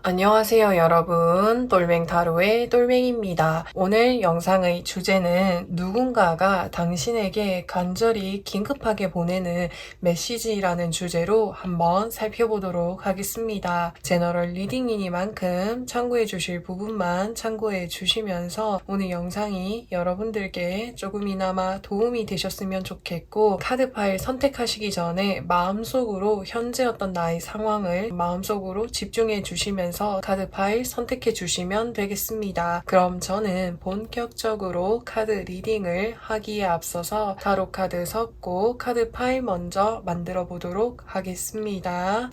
안녕하세요 여러분, 똘맹타로의 똘맹입니다. 오늘 영상의 주제는 누군가가 당신에게 간절히 긴급하게 보내는 메시지라는 주제로 한번 살펴보도록 하겠습니다. 제너럴 리딩이니만큼 참고해 주실 부분만 참고해 주시면서 오늘 영상이 여러분들께 조금이나마 도움이 되셨으면 좋겠고, 카드 파일 선택하시기 전에 마음속으로 현재 어떤 나의 상황을 마음속으로 집중해 주시면서 카드 파일 선택해 주시면 되겠습니다. 그럼 저는 본격적으로 카드 리딩을 하기에 앞서서 타로 카드 섞고 카드 파일 먼저 만들어 보도록 하겠습니다.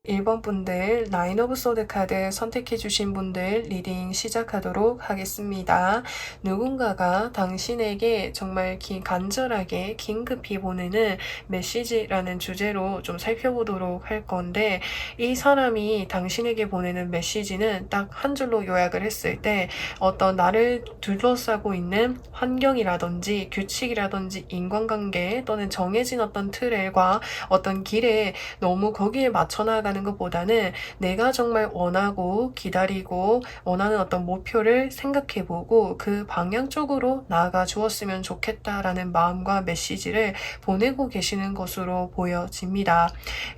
일 번 분들 나인 오브 소드 카드 선택해 주신 분들 리딩 시작하도록 하겠습니다. 누군가가 당신에게 정말 간절하게 긴급히 보내는 메시지라는 주제로 좀 살펴보도록 할 건데, 이 사람이 당신에게 보내는 메시지는 딱 한 줄로 요약을 했을 때 어떤 나를 둘러싸고 있는 환경이라든지 규칙이라든지 인간관계 또는 정해진 어떤 틀과 어떤 길에 너무 거기에 맞춰 나가는 것보다는 내가 정말 원하고 기다리고 원하는 어떤 목표를 생각해보고 그 방향 쪽으로 나아가 주었으면 좋겠다라는 마음과 메시지를 보내고 계시는 것으로 보여집니다.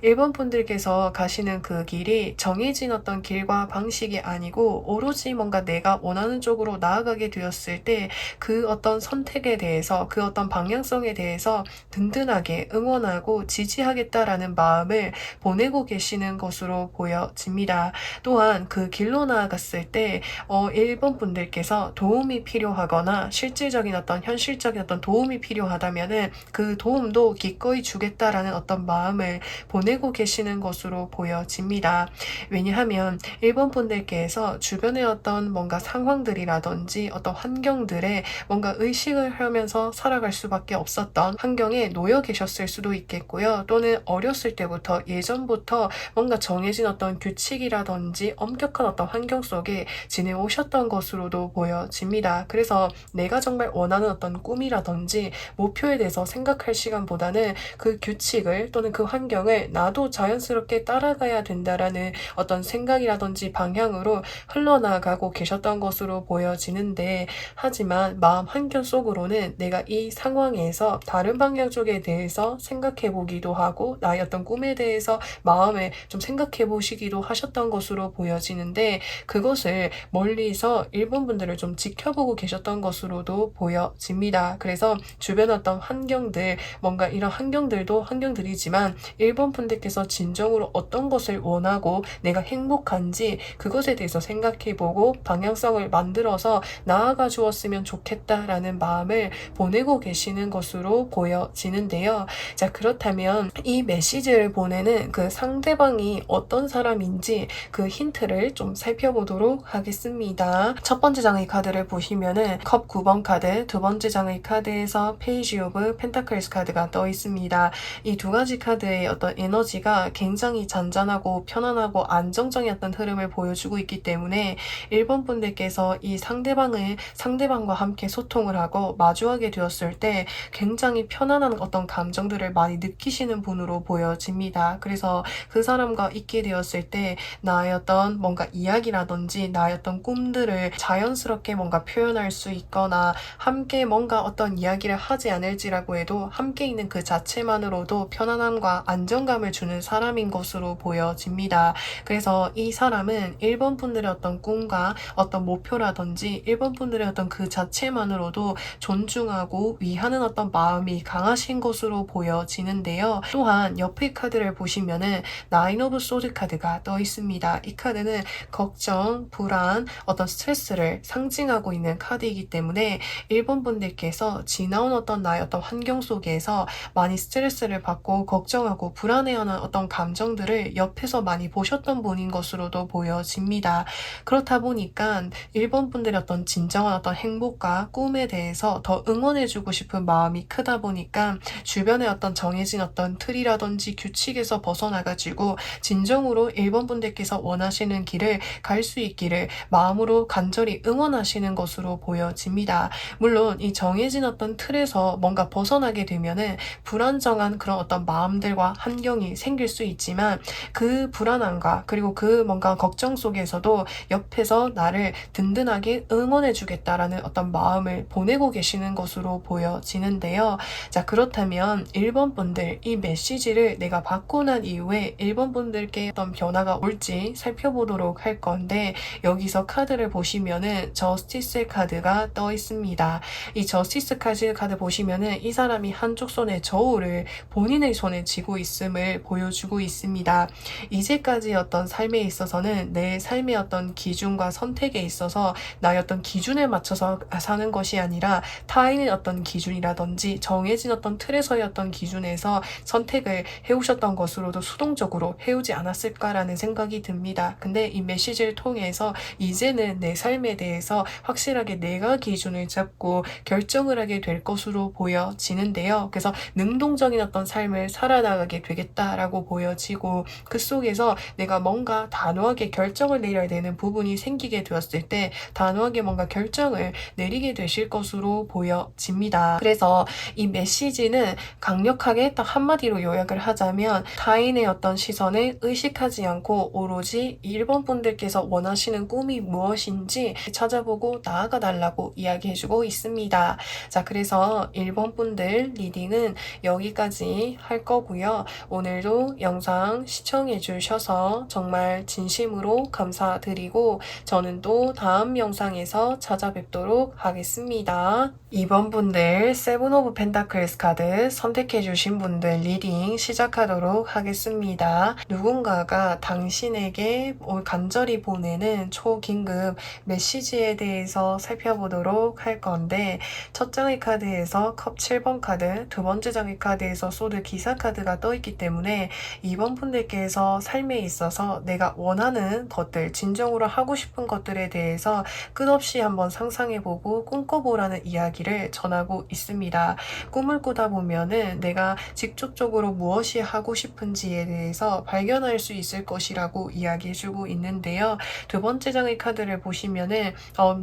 1번 분들께서 가시는 그 길이 정해진 어떤 길과 방식이 아니고 오로지 뭔가 내가 원하는 쪽으로 나아가게 되었을 때 그 어떤 선택에 대해서 그 어떤 방향성에 대해서 든든하게 응원하고 지지하겠다라는 마음을 보내고 계시는 것으로 보여집니다. 또한 그 길로 나아갔을 때 1번 분들께서 도움이 필요하거나 실질적인 어떤 현실적인 어떤 도움이 필요하다면은 그 도움도 기꺼이 주겠다라는 어떤 마음을 보내고 계시는 것으로 보여집니다. 왜냐하면 1번 분들께서 주변의 어떤 뭔가 상황들이라든지 어떤 환경들에 뭔가 의식을 하면서 살아갈 수밖에 없었던 환경에 놓여 계셨을 수도 있겠고요. 또는 어렸을 때부터 예전부터 뭔가 정해진 어떤 규칙이라든지 엄격한 어떤 환경 속에 지내오셨던 것으로도 보여집니다. 그래서 내가 정말 원하는 어떤 꿈이라든지 목표에 대해서 생각할 시간보다는 그 규칙을 또는 그 환경을 나도 자연스럽게 따라가야 된다라는 어떤 생각이라든지 방향으로 흘러나가고 계셨던 것으로 보여지는데, 하지만 마음 한켠 속으로는 내가 이 상황에서 다른 방향 쪽에 대해서 생각해 보기도 하고 나의 어떤 꿈에 대해서 마음에 좀 생각해 보시기도 하셨던 것으로 보여지는데, 그것을 멀리서 일본 분들을 좀 지켜보고 계셨던 것으로도 보여집니다. 그래서 주변 어떤 환경들, 뭔가 이런 환경들도 환경들이지만 일본 분들께서 진정으로 어떤 것을 원하고 내가 행복한지 그것에 대해서 생각해보고 방향성을 만들어서 나아가 주었으면 좋겠다라는 마음을 보내고 계시는 것으로 보여지는데요. 자, 그렇다면 이 메시지를 보내는 그 상대방 상대방이 어떤 사람인지 그 힌트를 좀 살펴보도록 하겠습니다. 첫 번째 장의 카드를 보시면은 컵 9번 카드, 두 번째 장의 카드에서 페이지 오브 펜타클스 카드가 떠 있습니다. 이 두 가지 카드의 어떤 에너지가 굉장히 잔잔하고 편안하고 안정적인 어떤 흐름을 보여주고 있기 때문에 1번 분들께서 이 상대방과 함께 소통을 하고 마주하게 되었을 때 굉장히 편안한 어떤 감정들을 많이 느끼시는 분으로 보여집니다. 그래서 그 사람과 있게 되었을 때 나의 어떤 뭔가 이야기라든지 나의 어떤 꿈들을 자연스럽게 뭔가 표현할 수 있거나 함께 뭔가 어떤 이야기를 하지 않을지라고 해도 함께 있는 그 자체만으로도 편안함과 안정감을 주는 사람인 것으로 보여집니다. 그래서 이 사람은 1번 분들의 어떤 꿈과 어떤 목표라든지 1번 분들의 어떤 그 자체만으로도 존중하고 위하는 어떤 마음이 강하신 것으로 보여지는데요. 또한 옆의 카드를 보시면은 나인 오브 소드 카드가 떠 있습니다. 이 카드는 걱정, 불안, 어떤 스트레스를 상징하고 있는 카드이기 때문에 1번 분들께서 지나온 어떤 나의 어떤 환경 속에서 많이 스트레스를 받고 걱정하고 불안해하는 어떤 감정들을 옆에서 많이 보셨던 분인 것으로도 보여집니다. 그렇다 보니까 1번 분들의 어떤 진정한 어떤 행복과 꿈에 대해서 더 응원해주고 싶은 마음이 크다 보니까 주변에 어떤 정해진 어떤 틀이라든지 규칙에서 벗어나가지고 진정으로 1번 분들께서 원하시는 길을 갈 수 있기를 마음으로 간절히 응원하시는 것으로 보여집니다. 물론 이 정해진 어떤 틀에서 뭔가 벗어나게 되면은 불안정한 그런 어떤 마음들과 환경이 생길 수 있지만 그 불안함과 그리고 그 뭔가 걱정 속에서도 옆에서 나를 든든하게 응원해주겠다라는 어떤 마음을 보내고 계시는 것으로 보여지는데요. 자, 그렇다면 1번 분들 이 메시지를 내가 받고 난 이후에 1번 분들께 어떤 변화가 올지 살펴보도록 할 건데 여기서 카드를 보시면은 저스티스 카드가 떠 있습니다. 이 저스티스 카드 보시면은 이 사람이 한쪽 손에 저울을 본인의 손에 쥐고 있음을 보여주고 있습니다. 이제까지 어떤 삶에 있어서는 내 삶의 어떤 기준과 선택에 있어서 나의 어떤 기준에 맞춰서 사는 것이 아니라 타인의 어떤 기준이라든지 정해진 어떤 틀에서의 어떤 기준에서 선택을 해오셨던 것으로도 수동적으로 해오지 않았을까라는 생각이 듭니다. 근데 이 메시지를 통해서 이제는 내 삶에 대해서 확실하게 내가 기준을 잡고 결정을 하게 될 것으로 보여지는데요. 그래서 능동적인 어떤 삶을 살아나가게 되겠다라고 보여지고 그 속에서 내가 뭔가 단호하게 결정을 내려야 되는 부분이 생기게 되었을 때 단호하게 뭔가 결정을 내리게 되실 것으로 보여집니다. 그래서 이 메시지는 강력하게 딱 한마디로 요약을 하자면 타인의 어떤 시선을 의식하지 않고 오로지 1번 분들께서 원하시는 꿈이 무엇인지 찾아보고 나아가 달라고 이야기해주고 있습니다. 자, 그래서 1번 분들 리딩은 여기까지 할 거고요. 오늘도 영상 시청해 주셔서 정말 진심으로 감사드리고 저는 또 다음 영상에서 찾아뵙도록 하겠습니다. 2번 분들 세븐 오브 펜타클스 카드 선택해 주신 분들 리딩 시작하도록 하겠습니다. 누군가가 당신에게 간절히 보내는 초긴급 메시지에 대해서 살펴보도록 할 건데 첫 장의 카드에서 컵 7번 카드, 두 번째 장의 카드에서 소드 기사 카드가 떠 있기 때문에 2번 분들께서 삶에 있어서 내가 원하는 것들, 진정으로 하고 싶은 것들에 대해서 끝없이 한번 상상해보고 꿈꿔보라는 이야기를 전하고 있습니다. 꿈을 꾸다 보면은 내가 직접적으로 무엇이 하고 싶은지에 대해서 발견할 수 있을 것이라고 이야기해주고 있는데요. 두 번째 장의 카드를 보시면은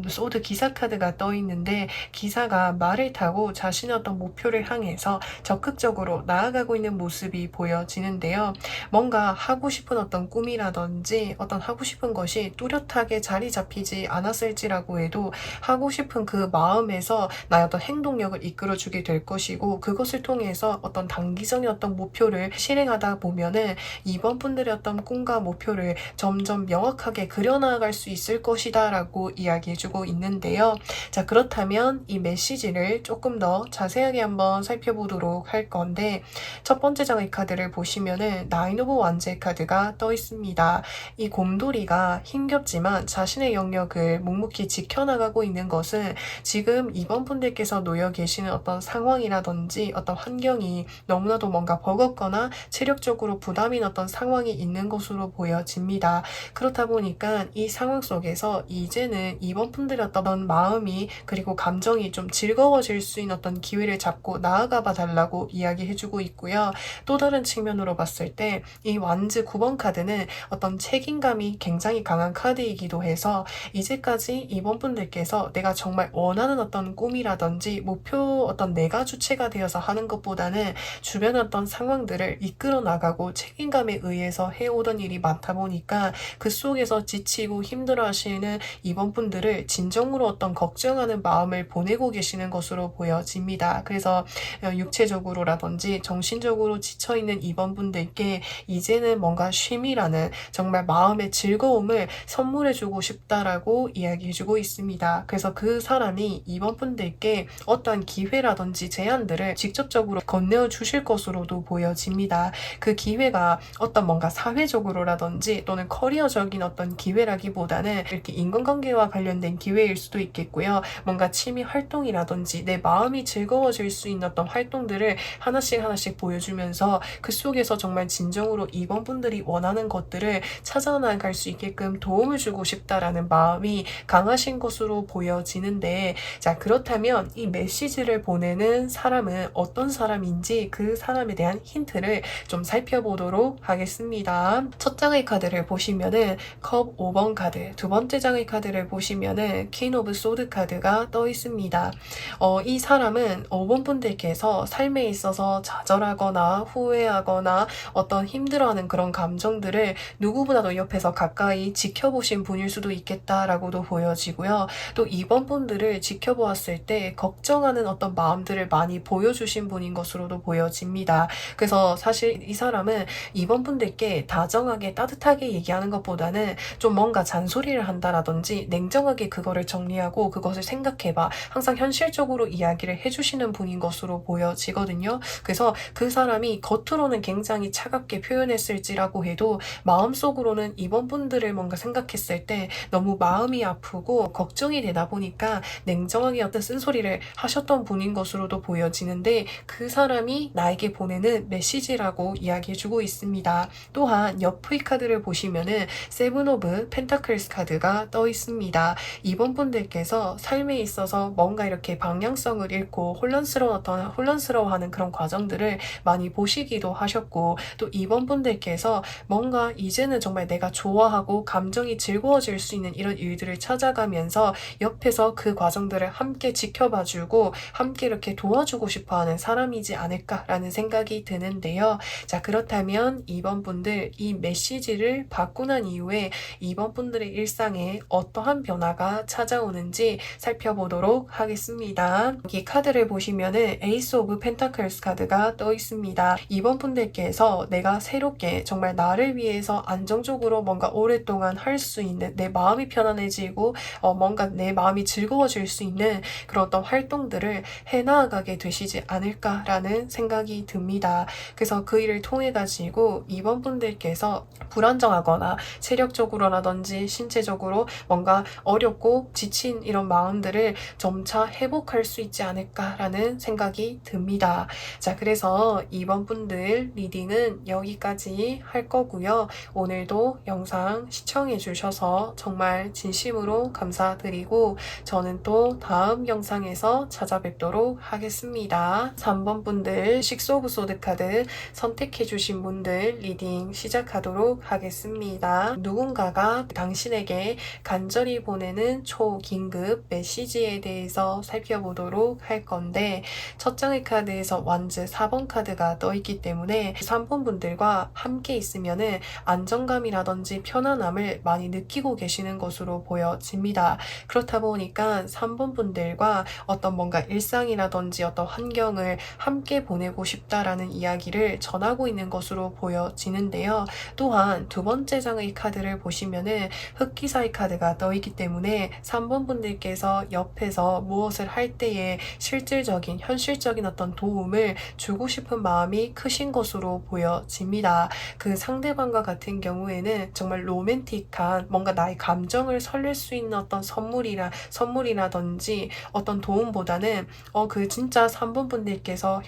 소드 기사 카드가 떠 있는데 기사가 말을 타고 자신의 어떤 목표를 향해서 적극적으로 나아가고 있는 모습이 보여지는데요. 뭔가 하고 싶은 어떤 꿈이라든지 어떤 하고 싶은 것이 뚜렷하게 자리 잡히지 않았을지라고 해도 하고 싶은 그 마음에서 나의 어떤 행동력을 이끌어주게 될 것이고 그것을 통해서 어떤 단기적인 어떤 목표를 실행하다 보면은 이번 분들의 어떤 꿈과 목표를 점점 명확하게 그려나갈 수 있을 것이다 라고 이야기해주고 있는데요. 자, 그렇다면 이 메시지를 조금 더 자세하게 한번 살펴보도록 할 건데 첫 번째 장의 카드를 보시면은 나인 오브 완즈의 카드가 떠 있습니다. 이 곰돌이가 힘겹지만 자신의 영역을 묵묵히 지켜나가고 있는 것은 지금 이번 분들께서 놓여 계시는 어떤 상황이라든지 어떤 환경이 너무나도 뭔가 버겁거나 체력적으로 부담이 어떤 상황이 있는 것으로 보여집니다. 그렇다 보니까 이 상황 속에서 이제는 이번 분들의 어떤 마음이 그리고 감정이 좀 즐거워질 수 있는 어떤 기회를 잡고 나아가 봐 달라고 이야기해주고 있고요. 또 다른 측면으로 봤을 때 이 완즈 9번 카드는 어떤 책임감이 굉장히 강한 카드이기도 해서 이제까지 이번 분들께서 내가 정말 원하는 어떤 꿈이라든지 목표 어떤 내가 주체가 되어서 하는 것보다는 주변 어떤 상황들을 이끌어 나가고 책임감에 의해서 해오던 일이 많다 보니까 그 속에서 지치고 힘들어 하시는 이번 분들을 진정으로 어떤 걱정하는 마음을 보내고 계시는 것으로 보여집니다. 그래서 육체적으로라든지 정신적으로 지쳐있는 이번 분들께 이제는 뭔가 쉼이라는 정말 마음의 즐거움을 선물해주고 싶다라고 이야기해주고 있습니다. 그래서 그 사람이 이번 분들께 어떠한 기회라든지 제안들을 직접적으로 건네어 주실 것으로도 보여집니다. 그 기회가 어떤 뭔가 사회적으로라든지 또는 커리어적인 어떤 기회라기보다는 이렇게 인간관계와 관련된 기회일 수도 있겠고요. 뭔가 취미 활동이라든지 내 마음이 즐거워질 수 있는 어떤 활동들을 하나씩 보여주면서 그 속에서 정말 진정으로 이번 분들이 원하는 것들을 찾아나갈 수 있게끔 도움을 주고 싶다라는 마음이 강하신 것으로 보여지는데, 자, 그렇다면 이 메시지를 보내는 사람은 어떤 사람인지 그 사람에 대한 힌트를 좀 살펴보도록 하겠습니다. 첫 장의 카드를 보시면은 컵 5번 카드, 두 번째 장의 카드를 보시면은 퀸 오브 소드 카드가 떠 있습니다. 이 사람은 5번 분들께서 삶에 있어서 좌절하거나 후회하거나 어떤 힘들어하는 그런 감정들을 누구보다도 옆에서 가까이 지켜보신 분일 수도 있겠다라고도 보여지고요. 또 이번 분들을 지켜보았을 때 걱정하는 어떤 마음들을 많이 보여주신 분인 것으로도 보여집니다. 그래서 사실 이 사람은 이번 분들께 다정하게 따뜻하게 얘기하는 것보다는 좀 뭔가 잔소리를 한다라든지 냉정하게 그거를 정리하고 그것을 생각해봐, 항상 현실적으로 이야기를 해주시는 분인 것으로 보여지거든요. 그래서 그 사람이 겉으로는 굉장히 차갑게 표현했을지라고 해도 마음속으로는 이번 분들을 뭔가 생각했을 때 너무 마음이 아프고 걱정이 되다 보니까 냉정하게 어떤 쓴소리를 하셨던 분인 것으로도 보여지는데, 그 사람이 나에게 보내는 메시지라고 이야기해주고 있습니다. 또한 옆의 카드를 보시면은 세븐 오브 펜타클스 카드가 떠 있습니다. 이번 분들께서 삶에 있어서 뭔가 이렇게 방향성을 잃고 혼란스러워하는 그런 과정들을 많이 보시기도 하셨고, 또 이번 분들께서 뭔가 이제는 정말 내가 좋아하고 감정이 즐거워질 수 있는 이런 일들을 찾아가면서 옆에서 그 과정들을 함께 지켜봐주고 함께 이렇게 도와주고 싶어하는 사람이지 않을까라는 생각이 드는데요. 자, 그렇다면 이번 분들 이 메시지를 받고 난 이후에 이번 분들의 일상에 어떠한 변화가 찾아오는지 살펴보도록 하겠습니다. 여기 카드를 보시면은 에이스 오브 펜타클스 카드가 떠 있습니다. 이번 분들께서 내가 새롭게 정말 나를 위해서 안정적으로 뭔가 오랫동안 할 수 있는, 내 마음이 편안해지고 뭔가 내 마음이 즐거워질 수 있는 그런 어떤 활동들을 해나가게 되시지 않을까라는 생각이 듭니다. 그래서 그 일을 통해 가지고 이번 분들께서 불안정하거나 체력적으로라든지 신체적으로 뭔가 어렵고 지친 이런 마음들을 점차 회복할 수 있지 않을까라는 생각이 듭니다. 자, 그래서 이번 분들 리딩은 여기까지 할 거고요. 오늘도 영상 시청해 주셔서 정말 진심으로 감사드리고 저는 또 다음 영상에서 찾아뵙도록 하겠습니다. 3번 분들 식스 오브 소드 카드 선택해 주신 분들 리딩 시작하도록 하겠습니다. 누군가가 당신에게 간절히 보내는 초긴급 메시지에 대해서 살펴보도록 할 건데, 첫 장의 카드에서 완즈 4번 카드가 떠있기 때문에 3번 분들과 함께 있으면은 안정감이라든지 편안함을 많이 느끼고 계시는 것으로 보여집니다. 그렇다 보니까 3번 분들과 어떤 뭔가 일상이라든지 어떤 환경을 함께 보내고 싶다라는 이야기를 전하고 있는 것으로 보여지는데요. 또한 두 번째 장의 카드를 보시면은 흑기사의 카드가 떠있기 때문에 3번 분들께서 옆에서 무엇을 할 때에 실질적인 현실적인 어떤 도움을 주고 싶은 마음이 크신 것으로 보여집니다. 그 상대방과 같은 경우에는 정말 로맨틱한 뭔가 나의 감정을 설렐 수 있는 어떤 선물이라든지 어떤 도움보다는 그 진짜 3번 분들께서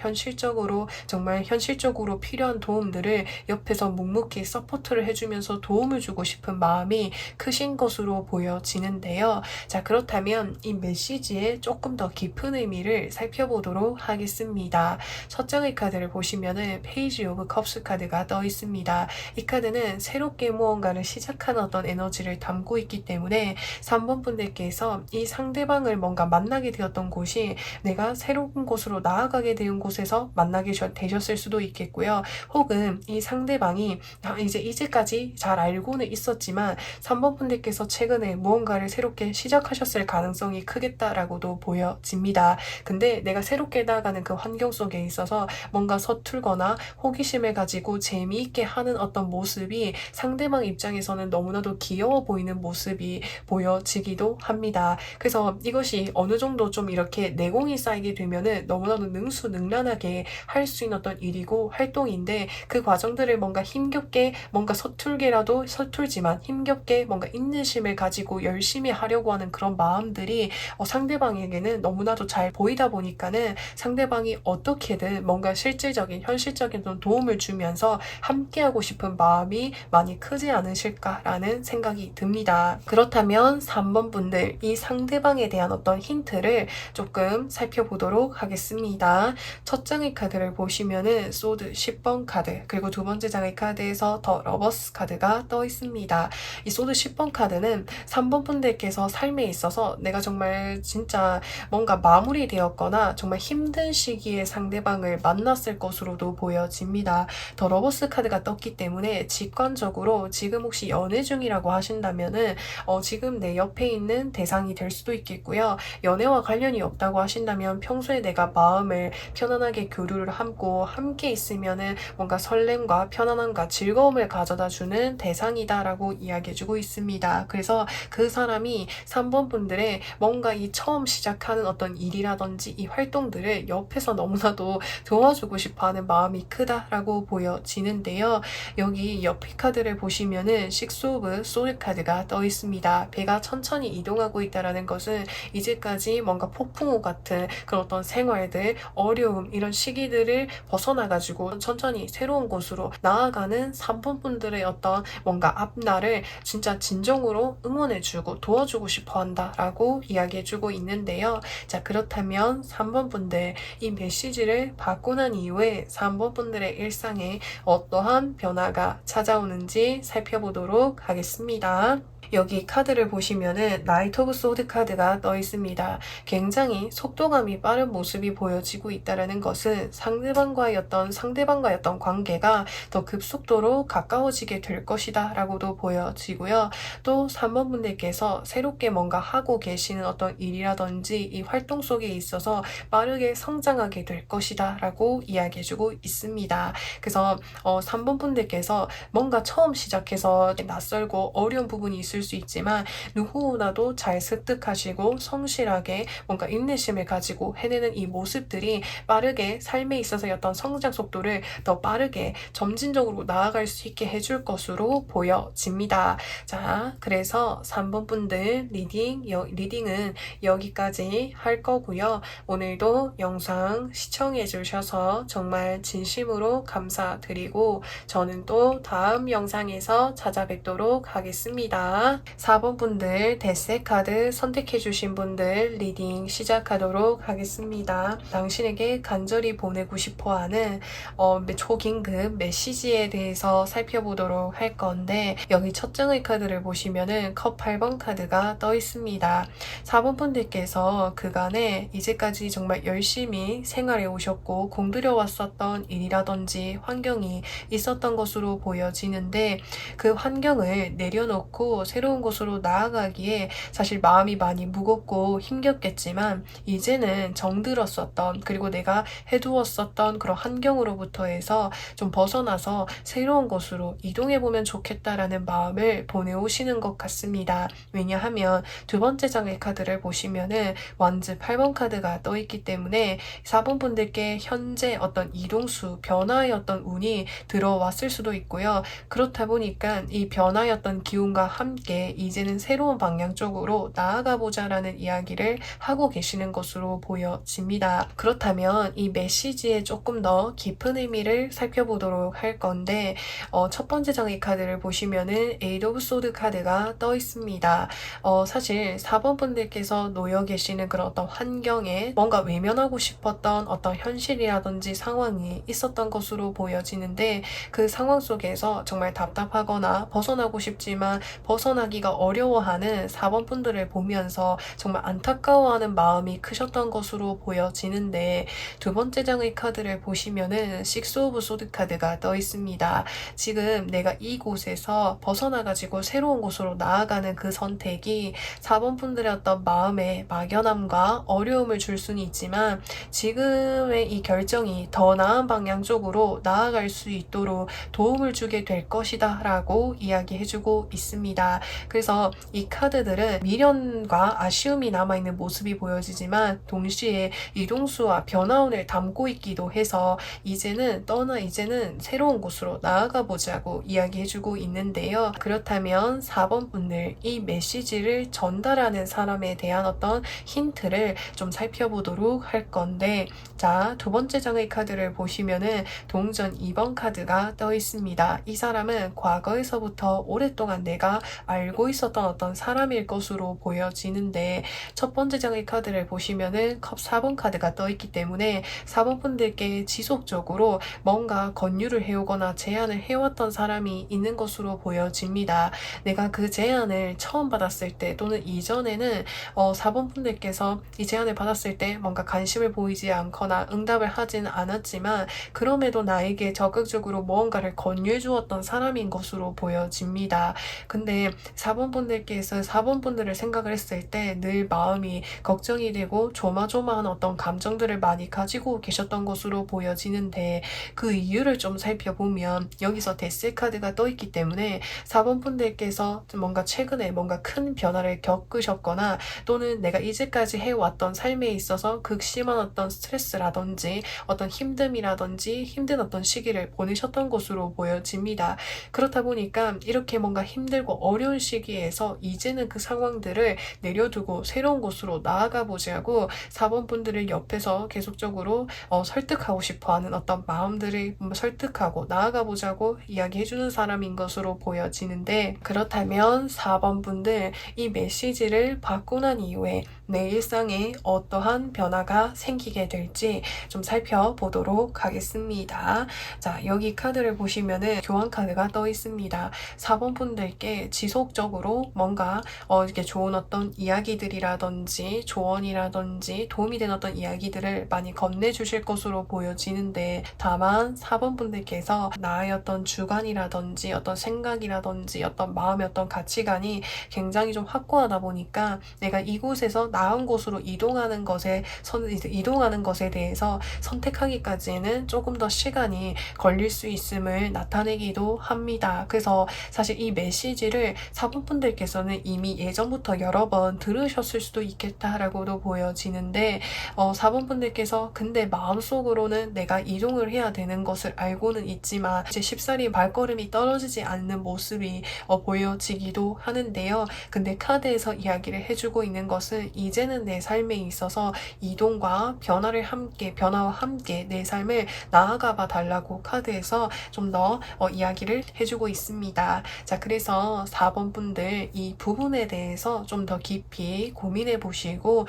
정말 현실적으로 필요한 도움들을 옆에서 묵묵히 서포트를 해주면서 도움을 주고 싶은 마음이 크신 것으로 보여지는데요. 자, 그렇다면 이 메시지의 조금 더 깊은 의미를 살펴보도록 하겠습니다. 첫 장의 카드를 보시면은 페이지 오브 컵스 카드가 떠 있습니다. 이 카드는 새롭게 무언가를 시작하는 어떤 에너지를 담고 있기 때문에 3번 분들께서 이 상대방을 뭔가 만나게 되었던 곳이 내가 새로운 곳으로 나아가게 된 곳에서 만나게 되셨을 수도 있겠고요. 혹은 이 상대방이 이제까지 잘 알고는 있었지만 3번 분들께서 최근에 무언가를 새롭게 시작하셨을 가능성이 크겠다라고도 보여집니다. 근데 내가 새롭게 나아가는 그 환경 속에 있어서 뭔가 서툴거나 호기심을 가지고 재미있게 하는 어떤 모습이 상대방 입장에서는 너무나도 귀여워 보이는 모습이 보여지기도 합니다. 그래서 이것이 어느 정도 좀 이렇게 내공이 쌓이게 되면은 너무나도 능수능란하게 할 수 있는 어떤 일이고 활동인데, 그 과정들을 뭔가 힘겹게, 뭔가 서툴지만 힘겹게 뭔가 인내심을 가지고 열심히 하려고 하는 그런 마음들이 상대방에게는 너무나도 잘 보이다 보니까는 상대방이 어떻게든 뭔가 실질적인 현실적인 도움을 주면서 함께하고 싶은 마음이 많이 크지 않으실까라는 생각이 듭니다. 그렇다면 3번 분들, 이 상대방에 대한 어떤 힌트를 조금 살펴보도록 하겠습니다. 첫 장의 카드를 보시면은 소드 10번 카드, 그리고 두 번째 장의 카드에서 더 러버스 카드가 떠 있습니다. 이 소드 10번 카드는 3번 분들께서 삶에 있어서 내가 정말 진짜 뭔가 마무리되었거나 정말 힘든 시기에 상대방을 만났을 것으로도 보여집니다. 더 러버스 카드가 떴기 때문에 직관적으로 지금 혹시 연애 중이라고 하신다면은 지금 내 옆에 있는 대상이 될 수도 있겠고요. 연애와 관련이 없다고 하신다면 평소에 내가 마음을 편안하게 교류를 하고 함께 있으면은 뭔가 설렘과 편안함과 즐거움을 가져다 주는 대상이다라고 이야기해주고 있습니다. 그래서 그 사람이 3번 분들의 뭔가 이 처음 시작하는 어떤 일이라든지 이 활동들을 옆에서 너무나도 도와주고 싶어하는 마음이 크다라고 보여지는데요. 여기 옆에 카드를 보시면은 식스 오브 소울 카드가 떠 있습니다. 배가 천천히 이동하고 있다라는 것은 이제까지 뭔가 폭풍우 같은 그런 어떤 생활들, 어려움, 이런 시기들을 벗어나가지고 천천히 새로운 곳으로 나아가는 3번 분들의 어떤 뭔가 앞날을 진짜 진정으로 응원해주고 도와주고 싶어 한다라고 이야기해주고 있는데요. 자, 그렇다면 3번 분들, 이 메시지를 받고 난 이후에 3번 분들의 일상에 어떠한 변화가 찾아오는지 살펴보도록 하겠습니다. 여기 카드를 보시면은 나이트 오브 소드 카드가 떠 있습니다. 굉장히 속도감이 빠른 모습이 보여지고 있다는 것은 상대방과의 어떤 관계가 더 급속도로 가까워지게 될 것이다 라고도 보여지고요. 또 3번 분들께서 새롭게 뭔가 하고 계시는 어떤 일이라든지 이 활동 속에 있어서 빠르게 성장하게 될 것이다 라고 이야기해주고 있습니다. 그래서 3번 분들께서 뭔가 처음 시작해서 낯설고 어려운 부분이 있을 수 있지만 누구나도 잘 습득하시고 성실하게 뭔가 인내심을 가지고 해내는 이 모습들이 빠르게 삶에 있어서의 어떤 성장 속도를 더 빠르게 점진적으로 나아갈 수 있게 해줄 것으로 보여집니다. 자, 그래서 3번 분들 리딩은 여기까지 할 거고요. 오늘도 영상 시청해 주셔서 정말 진심으로 감사드리고 저는 또 다음 영상에서 찾아뵙도록 하겠습니다. 4번 분들 데스 카드 선택해 주신 분들 리딩 시작하도록 하겠습니다. 당신에게 간절히 보내고 싶어하는 초긴급 메시지에 대해서 살펴보도록 할 건데, 여기 첫 장의 카드를 보시면은 컵 8번 카드가 떠 있습니다. 4번 분들께서 그간에 이제까지 정말 열심히 생활해 오셨고 공들여 왔었던 일이라든지 환경이 있었던 것으로 보여지는데, 그 환경을 내려놓고 새로운 곳으로 나아가기에 사실 마음이 많이 무겁고 힘겹겠지만, 이제는 정들었었던, 그리고 내가 해두었었던 그런 환경으로부터 해서 좀 벗어나서 새로운 곳으로 이동해보면 좋겠다라는 마음을 보내오시는 것 같습니다. 왜냐하면 두 번째 장의 카드를 보시면은 완즈 8번 카드가 떠 있기 때문에 4번 분들께 현재 어떤 이동수, 변화의 어떤 운이 들어왔을 수도 있고요. 그렇다 보니까 이 변화의 어떤 기운과 함께 함께 이제는 새로운 방향 쪽으로 나아가 보자라는 이야기를 하고 계시는 것으로 보여집니다. 그렇다면 이 메시지에 조금 더 깊은 의미를 살펴보도록 할 건데 첫 번째 장의 카드를 보시면은 에이드 오브 소드 카드가 떠 있습니다. 사실 4번 분들께서 놓여 계시는 그런 어떤 환경에 뭔가 외면하고 싶었던 어떤 현실이라든지 상황이 있었던 것으로 보여지는데 그 상황 속에서 정말 답답하거나 벗어나고 싶지만 벗어나기가 어려워하는 4번 분들을 보면서 정말 안타까워하는 마음이 크셨던 것으로 보여지는데 두 번째 장의 카드를 보시면은 식스 오브 소드 카드가 떠 있습니다. 지금 내가 이곳에서 벗어나가지고 새로운 곳으로 나아가는 그 선택이 4번 분들의 어떤 마음에 막연함과 어려움을 줄 수는 있지만 지금의 이 결정이 더 나은 방향 쪽으로 나아갈 수 있도록 도움을 주게 될 것이다 라고 이야기해주고 있습니다. 그래서 이 카드들은 미련과 아쉬움이 남아있는 모습이 보여지지만 동시에 이동수와 변화운을 담고 있기도 해서 이제는 새로운 곳으로 나아가 보자고 이야기해주고 있는데요. 그렇다면 4번 분들 이 메시지를 전달하는 사람에 대한 어떤 힌트를 좀 살펴보도록 할 건데 자, 두 번째 장의 카드를 보시면은 동전 2번 카드가 떠 있습니다. 이 사람은 과거에서부터 오랫동안 내가 알고 있었던 어떤 사람일 것으로 보여지는데 첫 번째 장의 카드를 보시면은 컵 4번 카드가 떠 있기 때문에 4번 분들께 지속적으로 뭔가 권유를 해오거나 제안을 해왔던 사람이 있는 것으로 보여집니다. 내가 그 제안을 처음 받았을 때 또는 이전에는 4번 분들께서 이 제안을 받았을 때 뭔가 관심을 보이지 않거나 응답을 하진 않았지만 그럼에도 나에게 적극적으로 무언가를 권유해 주었던 사람인 것으로 보여집니다. 근데 4번 분들께서 4번 분들을 생각을 했을 때 늘 마음이 걱정이 되고 조마조마한 어떤 감정들을 많이 가지고 계셨던 것으로 보여지는데 그 이유를 좀 살펴보면 여기서 데스 카드가 떠 있기 때문에 4번 분들께서 뭔가 최근에 뭔가 큰 변화를 겪으셨거나 또는 내가 이제까지 해왔던 삶에 있어서 극심한 어떤 스트레스라든지 어떤 힘듦이라든지 힘든 어떤 시기를 보내셨던 것으로 보여집니다. 그렇다 보니까 이렇게 뭔가 힘들고 어려운 시기에서 이제는 그 상황들을 내려두고 새로운 곳으로 나아가 보자고 4번 분들을 옆에서 계속적으로 설득하고 싶어하는 어떤 마음들을 설득하고 나아가 보자고 이야기해주는 사람인 것으로 보여지는데 그렇다면 4번 분들 이 메시지를 받고 난 이후에 내 일상에 어떠한 변화가 생기게 될지 좀 살펴보도록 하겠습니다. 자, 여기 카드를 보시면은 교환 카드가 떠 있습니다. 4번 분들께 지속적으로 뭔가 이렇게 좋은 어떤 이야기들이라든지 조언이라든지 도움이 되는 어떤 이야기들을 많이 건네주실 것으로 보여지는데 다만 4번 분들께서 나의 어떤 주관이라든지 어떤 생각이라든지 어떤 마음의 어떤 가치관이 굉장히 좀 확고하다 보니까 내가 이곳에서 나은 곳으로 이동하는 것에 대해서 선택하기까지는 조금 더 시간이 걸릴 수 있음을 나타내기도 합니다. 그래서 사실 이 메시지를 4번 분들께서는 이미 예전부터 여러 번 들으셨을 수도 있겠다라고도 보여지는데 4번 분들께서 근데 마음속으로는 내가 이동을 해야 되는 것을 알고는 있지만 이제 쉽사리 발걸음이 떨어지지 않는 모습이 보여지기도 하는데요. 근데 카드에서 이야기를 해주고 있는 것은 이제는 내 삶에 있어서 이동과 변화와 함께 내 삶을 나아가 봐 달라고 카드에서 좀 더 이야기를 해주고 있습니다. 자, 그래서 4번 분들 이 부분에 대해서 좀 더 깊이 고민해 보시고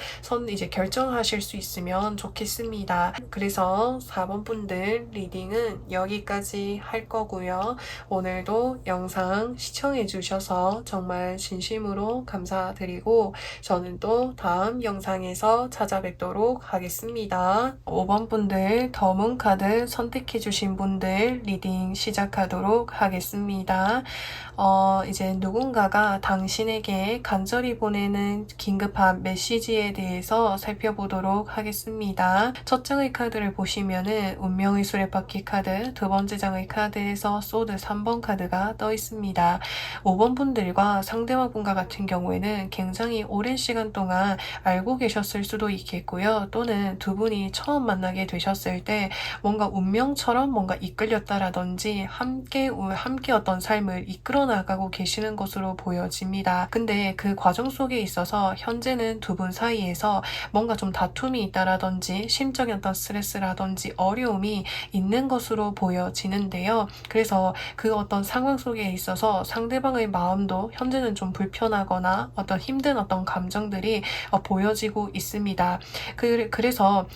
이제 결정하실 수 있으면 좋겠습니다. 그래서 4번 분들 리딩은 여기까지 할 거고요. 오늘도 영상 시청해 주셔서 정말 진심으로 감사드리고 저는 또 다음 영상에서 찾아뵙도록 하겠습니다. 5번 분들 더문 카드 선택해 주신 분들 리딩 시작하도록 하겠습니다. 이제 누군가가 당신에게 간절히 보내는 긴급한 메시지에 대해서 살펴보도록 하겠습니다. 첫 장의 카드를 보시면은 운명의 수레바퀴 카드, 두 번째 장의 카드에서 소드 3번 카드가 떠 있습니다. 5번 분들과 상대방분과 같은 경우에는 굉장히 오랜 시간 동안 알고 계셨을 수도 있겠고요. 또는 두 분이 처음 만나게 되셨을 때 뭔가 운명처럼 뭔가 이끌렸다라든지 함께 어떤 삶을 이끌어 나가고 계시는 것으로 보여집니다. 근데 그 과정 속에 있어서 현재는 두 분 사이에서 뭔가 좀 다툼이 있다라든지 심적인 어떤 스트레스라든지 어려움이 있는 것으로 보여지는데요. 그래서 그 어떤 상황 속에 있어서 상대방의 마음도 현재는 좀 불편하거나 어떤 힘든 어떤 감정들이 보여지고 있습니다. 그래서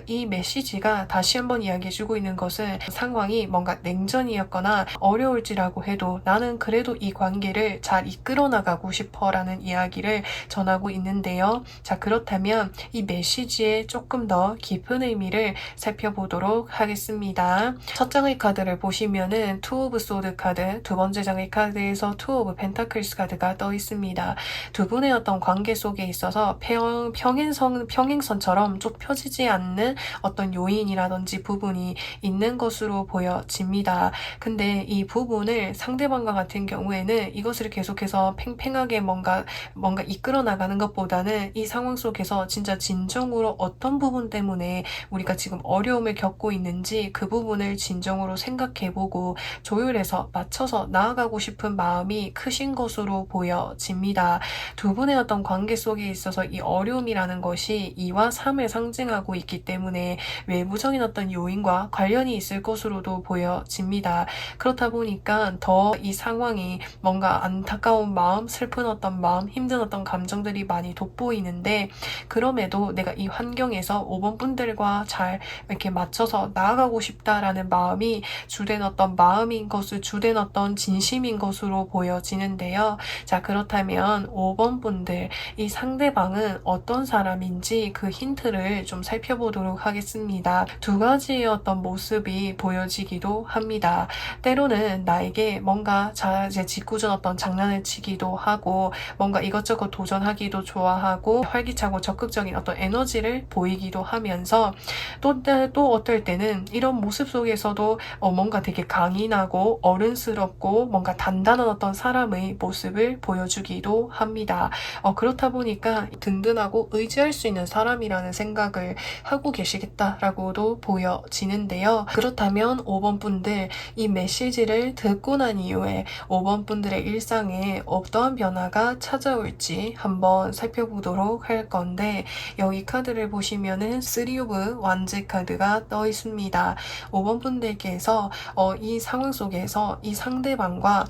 이 메시지가 다시 한번 이야기해주고 있는 것은 상황이 뭔가 냉전이었거나 어려울지라고 해도 나는 그래도 이 관계를 잘 이끌어 나가고 싶어 라는 이야기를 전하고 있는데요. 자, 그렇다면 이 메시지의 조금 더 깊은 의미를 살펴보도록 하겠습니다. 첫 장의 카드를 보시면은 투 오브 소드 카드, 두 번째 장의 카드에서 투 오브 펜타클스 카드가 떠 있습니다. 두 분의 어떤 관계 속에 있어서 평행선처럼 좁혀지지 않는 어떤 요인이라든지 부분이 있는 것으로 보여집니다. 근데 이 부분을 상대방과 같은 경우에는 이것을 계속해서 팽팽하게 뭔가 이끌어 나가는 것보다는 이 상황 속에서 진짜 진정으로 어떤 부분 때문에 우리가 지금 어려움을 겪고 있는지 그 부분을 진정으로 생각해보고 조율해서 맞춰서 나아가고 싶은 마음이 크신 것으로 보여집니다. 두 분의 어떤 관계 속에 있어서 이 어려움이라는 것이 2와 3을 상징하고 있기 때문에 외부적인 어떤 요인과 관련이 있을 것으로도 보여집니다. 그렇다 보니까 더 이 상황이 뭔가 안타까운 마음, 슬픈 어떤 마음, 힘든 어떤 감정들이 많이 돋보이는데 그럼에도 내가 이 환경에서 5번 분들과 잘 이렇게 맞춰서 나아가고 싶다라는 마음이 주된 어떤 마음인 것을 주된 어떤 진심인 것으로 보여지는데요. 자, 그렇다면 5번 분들, 이 상대방은 어떤 사람인지 그 힌트를 좀 살펴보도록 하겠습니다. 두 가지의 어떤 모습이 보여지기도 합니다. 때로는 나에게 뭔가 이제 짓궂은 어떤 장난을 치기도 하고 뭔가 이것저것 도전하기도 좋아하고 활기차고 적극적인 어떤 에너지를 보이기도 하면서 또 어떨 때는 이런 모습 속에서도 뭔가 되게 강인하고 어른스럽고 뭔가 단단한 어떤 사람의 모습을 보여주기도 합니다. 그렇다 보니까 든든하고 의지할 수 있는 사람이라는 생각을 하고 계시겠다라고도 보여지는데요. 그렇다면 5번 분들, 이 메시지를 듣고 난 이후에 5번 분들의 일상에 어떠한 변화가 찾아올지 한번 살펴보도록 할 건데 여기 카드를 보시면은 3 오브 완즈 카드가 떠 있습니다. 5번 분들께서 이 상황 속에서 이 상대방과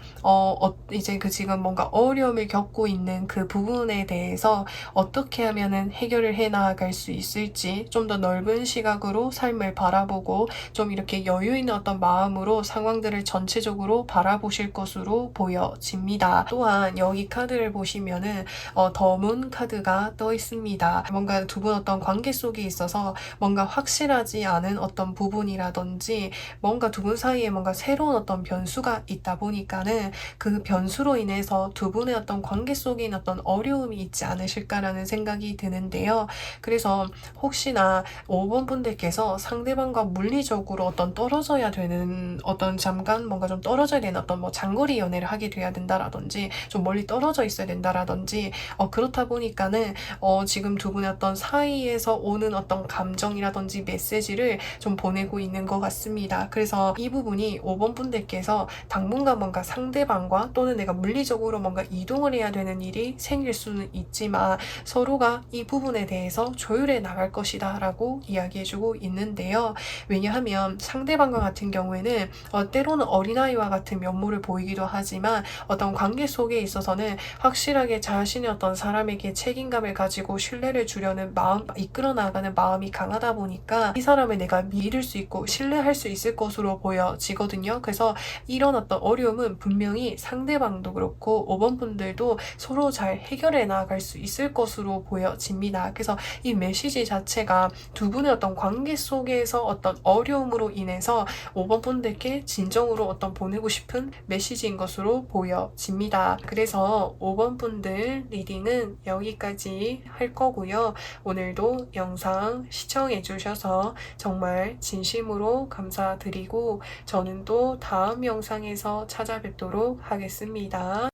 이제 지금 뭔가 어려움을 겪고 있는 그 부분에 대해서 어떻게 하면은 해결을 해 나갈 수 있을지 좀 더 넓은 시각으로 삶을 바라보고 좀 이렇게 여유 있는 어떤 마음으로 상황들을 전체적으로 바라보실 것으로 보여집니다. 또한 여기 카드를 보시면은 더 문 카드가 떠 있습니다. 뭔가 두 분 어떤 관계 속에 있어서 뭔가 확실하지 않은 어떤 부분이라든지 뭔가 두 분 사이에 뭔가 새로운 어떤 변수가 있다 보니까는 그 변수로 인해서 두 분의 어떤 관계 속에 있는 어떤 어려움이 있지 않으실까라는 생각이 드는데요. 그래서 혹시나 5번 분들께서 상대방과 물리적으로 어떤 떨어져야 되는 어떤 잠깐 뭔가 좀 떨어져야 되는 어떤 뭐 장거리 연애를 하게 돼야 된다라든지 좀 멀리 떨어져 있어야 된다라든지 그렇다 보니까는 지금 두 분의 어떤 사이에서 오는 어떤 감정이라든지 메시지를 좀 보내고 있는 것 같습니다. 그래서 이 부분이 5번 분들께서 당분간 뭔가 상대방과 또는 내가 물리적으로 뭔가 이동을 해야 되는 일이 생길 수는 있지만 서로가 이 부분에 대해서 조율해 나갈 것이다 라고 이야기해주고 있는데요. 왜냐하면 상대방과 같은 경우에는 때로는 어린아이와 같은 면모를 보이기도 하지만 어떤 관계 속에 있어서는 확실하게 자신의 어떤 사람에게 책임감을 가지고 신뢰를 주려는 마음, 이끌어 나가는 마음이 강하다 보니까 이 사람을 내가 믿을 수 있고 신뢰할 수 있을 것으로 보여지거든요. 그래서 이런 어떤 어려움은 분명히 상대방도 그렇고 5번 분들도 서로 잘 해결해 나갈 수 있을 것으로 보여집니다. 그래서 이 메시지 자체가 두 분의 어떤 관계 속에서 어떤 어려움으로 인해서 5번 분들께 진정으로 어떤 보내고 싶은 메시지인 것으로 보여집니다. 그래서 5번 분들 리딩은 여기까지 할 거고요. 오늘도 영상 시청해 주셔서 정말 진심으로 감사드리고 저는 또 다음 영상에서 찾아뵙도록 하겠습니다.